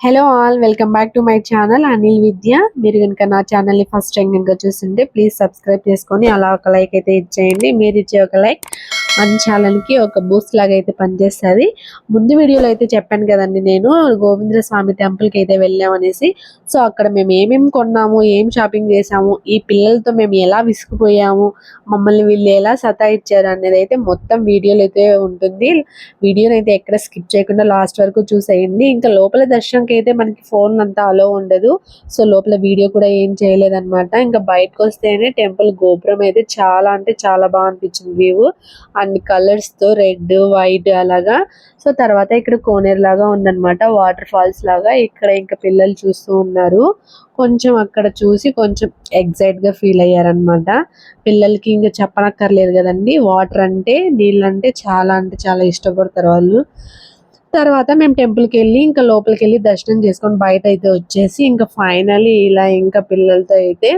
Hello all welcome back to my channel Anil Vidya. మీరు కనుక నా ఛానల్ని ఫస్ట్ టైం కనుక చూస్తుంటే ప్లీజ్ సబ్స్క్రైబ్ చేసుకొని అలా ఒక లైక్ అయితే ఇచ్చేయండి. మీరు ఇచ్చే ఒక లైక్ మన ఛానల్కి ఒక బూస్ట్ లాగా అయితే పనిచేస్తుంది. ముందు వీడియోలో అయితే చెప్పాను కదండి, నేను గోవింద్ర స్వామి టెంపుల్కి అయితే వెళ్ళామనేసి. సో అక్కడ మేము ఏమేమి కొన్నాము, ఏం షాపింగ్ చేసాము, ఈ పిల్లలతో మేము ఎలా విసిగిపోయాము, మమ్మల్ని వీళ్ళు ఎలా సతాయిచ్చారు అనేది అయితే మొత్తం వీడియోలో అయితే ఉంటుంది. వీడియోని అయితే ఎక్కడ స్కిప్ చేయకుండా లాస్ట్ వరకు చూసేయండి. ఇంకా లోపల దర్శనంకి అయితే మనకి ఫోన్ అంతా అలో ఉండదు. సో లోపల వీడియో కూడా ఏం చేయలేదన్నమాట. ఇంకా బయటకు వస్తేనే టెంపుల్ గోపురం అయితే చాలా అంటే చాలా బాగా అనిపించింది వ్యూ. అన్ని కలర్స్ తో రెడ్ వైట్ అలాగా. సో తర్వాత ఇక్కడ కోనేరు లాగా ఉందన్నమాట, వాటర్ ఫాల్స్ లాగా. ఇక్కడ ఇంకా పిల్లలు చూస్తూ ఉన్నారు. కొంచెం అక్కడ చూసి కొంచెం ఎగ్జైట్ గా ఫీల్ అయ్యారనమాట. పిల్లలకి ఇంకా చెప్పనక్కర్లేదు కదండి, వాటర్ అంటే నీళ్ళంటే చాలా ఇష్టపడతారు వాళ్ళు. తర్వాత మేము టెంపుల్కి వెళ్ళి ఇంకా లోపలికి వెళ్ళి దర్శనం చేసుకొని బయట అయితే వచ్చేసి ఇంకా ఫైనల్లీ ఇలా ఇంకా పిల్లలతో అయితే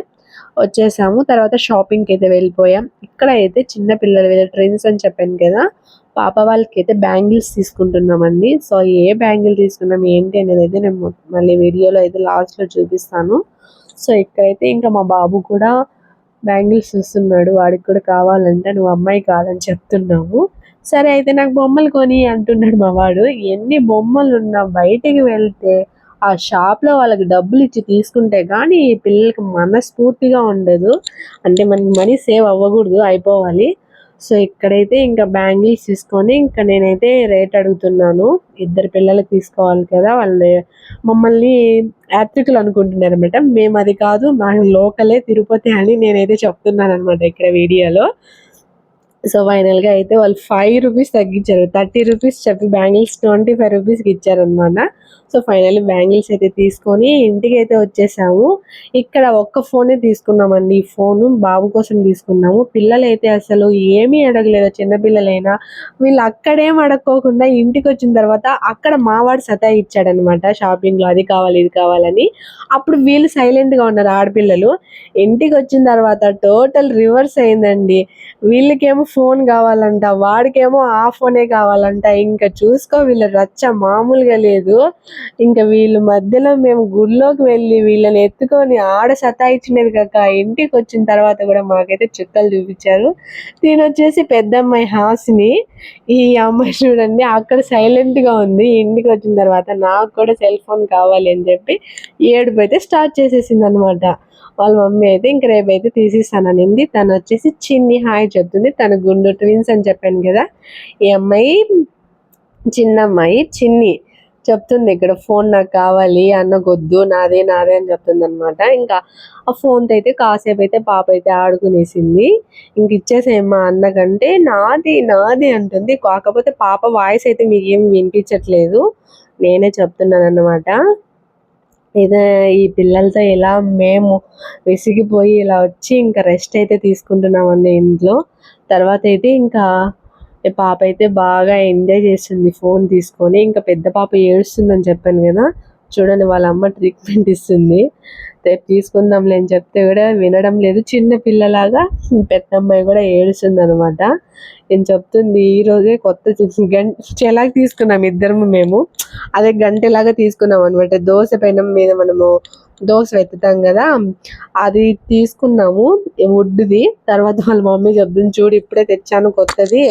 వచ్చేసాము. తర్వాత షాపింగ్కి అయితే వెళ్ళిపోయాం. ఇక్కడ అయితే చిన్న పిల్లలు వీళ్ళ ట్రెండ్స్ అని చెప్పాను కదా, పాప వాళ్ళకి అయితే బ్యాంగిల్స్ తీసుకుంటున్నామండి. సో ఏ బ్యాంగిల్ తీసుకున్నాం ఏంటి అనేది అయితే నేను మళ్ళీ వీడియోలో అయితే లాస్ట్లో చూపిస్తాను. సో ఇక్కడైతే ఇంకా మా బాబు కూడా బ్యాంగిల్స్ చూస్తున్నాడు, వాడికి కూడా కావాలంటే. నువ్వు అమ్మాయి కాదని చెప్తున్నాము. సరే అయితే నాకు బొమ్మలు కొని అంటున్నాడు మా వాడు. ఎన్ని బొమ్మలు ఉన్నా బయటికి వెళ్తే ఆ షాప్లో వాళ్ళకి డబ్బులు ఇచ్చి తీసుకుంటే కానీ పిల్లలకి మనస్ఫూర్తిగా ఉండదు. అంటే మనకి మనీ సేవ్ అవ్వకూడదు, అయిపోవాలి. సో ఇక్కడైతే ఇంకా బ్యాంగిల్స్ తీసుకొని ఇంకా నేనైతే రేట్ అడుగుతున్నాను. ఇద్దరు పిల్లలకి తీసుకోవాలి కదా, వాళ్ళు మమ్మల్ని యాత్రికులు అనుకుంటున్నారు అనమాట. మేము అది కాదు, మా లోకలే తిరుపతి అని నేనైతే చెప్తున్నాను అనమాట ఇక్కడ వీడియోలో. సో ఫైనల్గా అయితే వాళ్ళు 5 రూపీస్ తగ్గించారు. 30 రూపీస్ చెప్పి బ్యాంగిల్స్ 25 రూపీస్కి ఇచ్చారనమాట. సో ఫైనల్లీ బ్యాంగిల్స్ అయితే తీసుకొని ఇంటికి అయితే వచ్చేసాము. ఇక్కడ ఒక్క ఫోనే తీసుకున్నామండి. ఈ ఫోను బాబు కోసం తీసుకున్నాము. పిల్లలు అయితే అసలు ఏమీ అడగలేదు, చిన్నపిల్లలైనా. వీళ్ళు అక్కడేం అడగకోకుండా ఇంటికి వచ్చిన తర్వాత అక్కడ మావాడు సతాయి ఇచ్చాడనమాట షాపింగ్లో, అది కావాలి ఇది కావాలని. అప్పుడు వీళ్ళు సైలెంట్గా ఉన్నారు ఆడపిల్లలు. ఇంటికి వచ్చిన తర్వాత టోటల్ రివర్స్ అయిందండి. వీళ్ళకేమో ఫోన్ కావాలంట, వాడికేమో ఆ ఫోనే కావాలంట. ఇంకా చూసుకో వీళ్ళ రచ్చ మామూలుగా లేదు. ఇంకా వీళ్ళ మధ్యలో మేము గుడిలోకి వెళ్ళి వీళ్ళని ఎత్తుకొని ఆడ సతాయించినది కాక ఇంటికి వచ్చిన తర్వాత కూడా మాకైతే చుక్కలు చూపించారు. వచ్చేసి పెద్దమ్మాయి హాసిని. ఈ అమ్మాయి చూడండి అక్కడ సైలెంట్గా ఉంది. ఇంటికి వచ్చిన తర్వాత నాకు కూడా సెల్ ఫోన్ కావాలి అని చెప్పి ఏడుపు అయితే స్టార్ట్ చేసేసింది అనమాట. వాళ్ళ మమ్మీ అయితే ఇంక రేపైతే తీసిస్తాననింది. తను వచ్చేసి చిన్ని హాయ్ చెప్తుంది. తన గుండు ట్విన్స్ అని చెప్పాను కదా, ఈ అమ్మాయి చిన్నమ్మాయి చిన్ని చెప్తుంది ఇక్కడ ఫోన్ నాకు కావాలి, అన్నకొద్దు, నాదే నాదే అని చెప్తుంది అనమాట. ఇంకా ఆ ఫోన్తో అయితే కాసేపు అయితే పాప అయితే ఆడుకునేసింది. ఇంక ఇచ్చేసేమ్మా అన్నకంటే నాది నాది అంటుంది. కాకపోతే పాప వాయిస్ అయితే మీకు ఏమి వినిపించట్లేదు, నేనే చెప్తున్నాను అన్నమాట. ఇదే ఈ పిల్లలతో ఇలా మేము విసిగిపోయి ఇలా వచ్చి ఇంకా రెస్ట్ అయితే తీసుకుంటున్నామండి ఇంట్లో. తర్వాత అయితే ఇంకా పాప అయితే బాగా ఎంజాయ్ చేస్తుంది ఫోన్ తీసుకొని. ఇంకా పెద్ద పాప ఏడుస్తుందని చెప్పాను కదా, చూడండి వాళ్ళ అమ్మ ట్రీట్మెంట్ ఇస్తుంది. రేపు తీసుకుందాంలే అని చెప్తే కూడా వినడం లేదు. చిన్న పిల్లలాగా పెద్ద అమ్మాయి కూడా ఏడుస్తుంది అనమాట. నేను చెప్తుంది ఈరోజే కొత్త గంటెలాగా తీసుకున్నాం ఇద్దరము మేము. అదే గంటెలాగా తీసుకున్నాం అనమాట. దోశ పెనం మీద మనము దోశ ఎత్తుతాం కదా, అది తీసుకున్నాము వుడ్ది. తర్వాత వాళ్ళ మమ్మీ చెప్తుంది, చూడు ఇప్పుడే తెచ్చాను కొత్తది,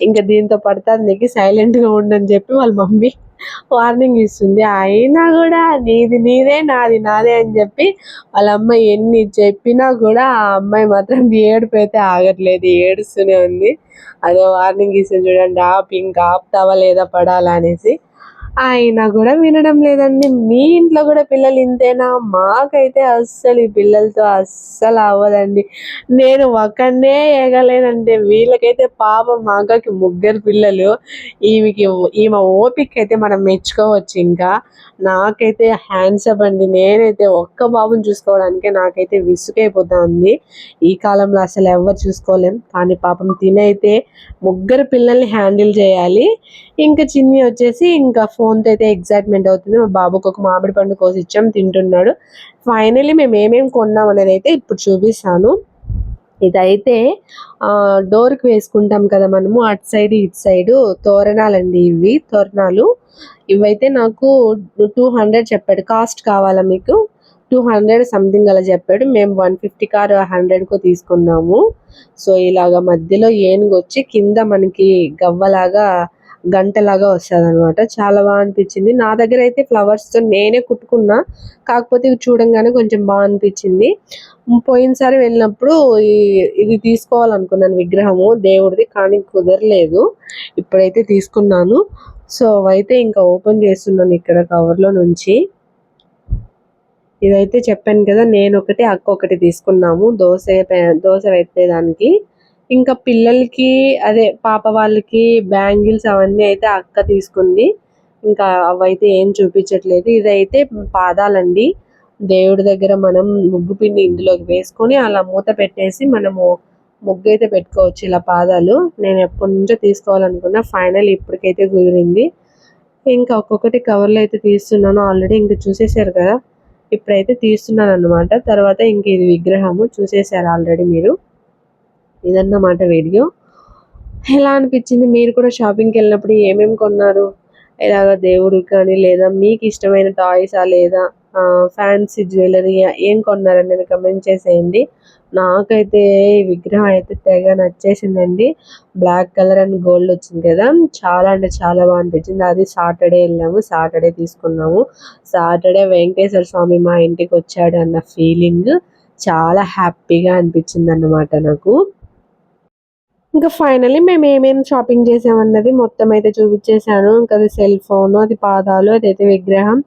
ఇంకా దీంతో పడుతుంది నీకు, సైలెంట్గా ఉండని చెప్పి వాళ్ళ మమ్మీ వార్నింగ్ ఇస్తుంది. అయినా కూడా నీది నీదే నాది నాదే అని చెప్పి వాళ్ళ అమ్మాయి ఎన్ని చెప్పినా కూడా ఆ అమ్మాయి మాత్రం ఏడుపు అయితే ఆగట్లేదు, ఏడుస్తూనే ఉంది. అదే వార్నింగ్ ఇస్తుంది చూడండి, ఇంకా ఆపుతావా లేదా పడాలా అనేసి. అయినా కూడా వినడం లేదండి. మీ ఇంట్లో కూడా పిల్లలు ఇంతేనా? మాకైతే అస్సలు ఈ పిల్లలతో అస్సలు అవ్వదండి. నేను ఒక్కనే ఎగలేనంటే వీళ్ళకైతే పాపం మా అక్కకి 3 పిల్లలు. ఈమె ఓపిక అయితే మనం మెచ్చుకోవచ్చు. ఇంకా నాకైతే హ్యాండ్సప్ అండి. నేనైతే ఒక్క బాబుని చూసుకోవడానికే నాకైతే విసుగైపోతా ఉంది. ఈ కాలంలో అసలు ఎవరు చూసుకోలేం, కానీ పాపం తినైతే 3 పిల్లల్ని హ్యాండిల్ చేయాలి. ఇంకా చిన్ని వచ్చేసి ఇంకా ఫోన్తో అయితే ఎగ్జైట్మెంట్ అవుతుంది. మా బాబుకి ఒక మామిడి పండు కోసి ఇచ్చాం, తింటున్నాడు. ఫైనల్లీ మేము ఏమేమి కొన్నాం అనేది అయితే ఇప్పుడు చూపిస్తాను. ఇదైతే డోర్కి వేసుకుంటాం కదా మనము, అటు సైడ్ ఇటు సైడు తోరణాలండి. ఇవి తోరణాలు. ఇవైతే నాకు 200 చెప్పాడు. కాస్ట్ కావాలా మీకు? 200 సంథింగ్ అలా చెప్పాడు. మేము 150 కార్ 100కో తీసుకున్నాము. సో ఇలాగ మధ్యలో ఏనుగు వచ్చి కింద మనకి గవ్వలాగా గంటలాగా వస్తుందన్నమాట. చాలా బాగా అనిపించింది. నా దగ్గర అయితే ఫ్లవర్స్తో నేనే కుట్టుకున్నా, కాకపోతే ఇవి చూడంగానే కొంచెం బాగా అనిపించింది. పోయినసారి వెళ్ళినప్పుడు ఇది తీసుకోవాలనుకున్నాను విగ్రహము దేవుడిది, కానీ కుదరలేదు. ఇప్పుడైతే తీసుకున్నాను. సో అవైతే ఇంకా ఓపెన్ చేస్తున్నాను ఇక్కడ కవర్లో నుంచి. ఇదైతే చెప్పాను కదా, నేను ఒకటి అక్క ఒకటి తీసుకున్నాము దోశ పెట్టేదానికి. ఇంకా పిల్లలకి అదే పాప వాళ్ళకి బ్యాంగిల్స్ అవన్నీ అయితే అక్క తీసుకుంది. ఇంకా అవైతే ఏం చూపించట్లేదు. ఇదైతే పాదాలండి. దేవుడి దగ్గర మనం ముగ్గు పిండి ఇందులోకి వేసుకొని అలా మూత పెట్టేసి మనము ముగ్గు అయితే పెట్టుకోవచ్చు ఇలా పాదాలు. నేను ఎప్పటి నుంచో తీసుకోవాలనుకున్నా, ఫైనల్ ఇప్పటికైతే కుదిరింది. ఇంకా ఒక్కొక్కటి కవర్లో అయితే తీస్తున్నాను. ఆల్రెడీ ఇంకా చూసేసారు కదా, ఇప్పుడైతే తీస్తున్నాను అన్నమాట. తర్వాత ఇంక ఇది విగ్రహము చూసేసారు ఆల్రెడీ మీరు. ఇదన్నమాట వీడియో. ఎలా అనిపించింది? మీరు కూడా షాపింగ్కి వెళ్ళినప్పుడు ఏమేమి కొన్నారు? ఇలాగ దేవుడికి కానీ, లేదా మీకు ఇష్టమైన టాయ్సా, లేదా ఫ్యాన్సీ జ్యువెలరీ ఏం కొన్నారనేది కమెంట్ చేసేయండి. నాకైతే ఈ విగ్రహం అయితే తెగ నచ్చేసిందండి. బ్లాక్ కలర్ అండ్ గోల్డ్ వచ్చింది కదా, చాలా అంటే చాలా బాగా అనిపించింది. అది సాటర్డే వెళ్ళాము, సాటర్డే తీసుకున్నాము. సాటర్డే వెంకటేశ్వర స్వామి మా ఇంటికి వచ్చాడు అన్న ఫీలింగ్ చాలా హ్యాపీగా అనిపించింది అన్నమాట నాకు. ఇంకా ఫైనల్లీ మేము ఏమేమి షాపింగ్ చేసామన్నది మొత్తం అయితే చూపించేశాను. ఇంకా అది సెల్ ఫోన్, అది పాదాలు, అదైతే విగ్రహం,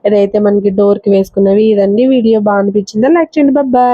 అదైతే మనకి డోర్కి వేసుకున్నవి. ఇదండి వీడియో. బాగా అనిపించిందా? లైక్ చేయండి. బాయ్.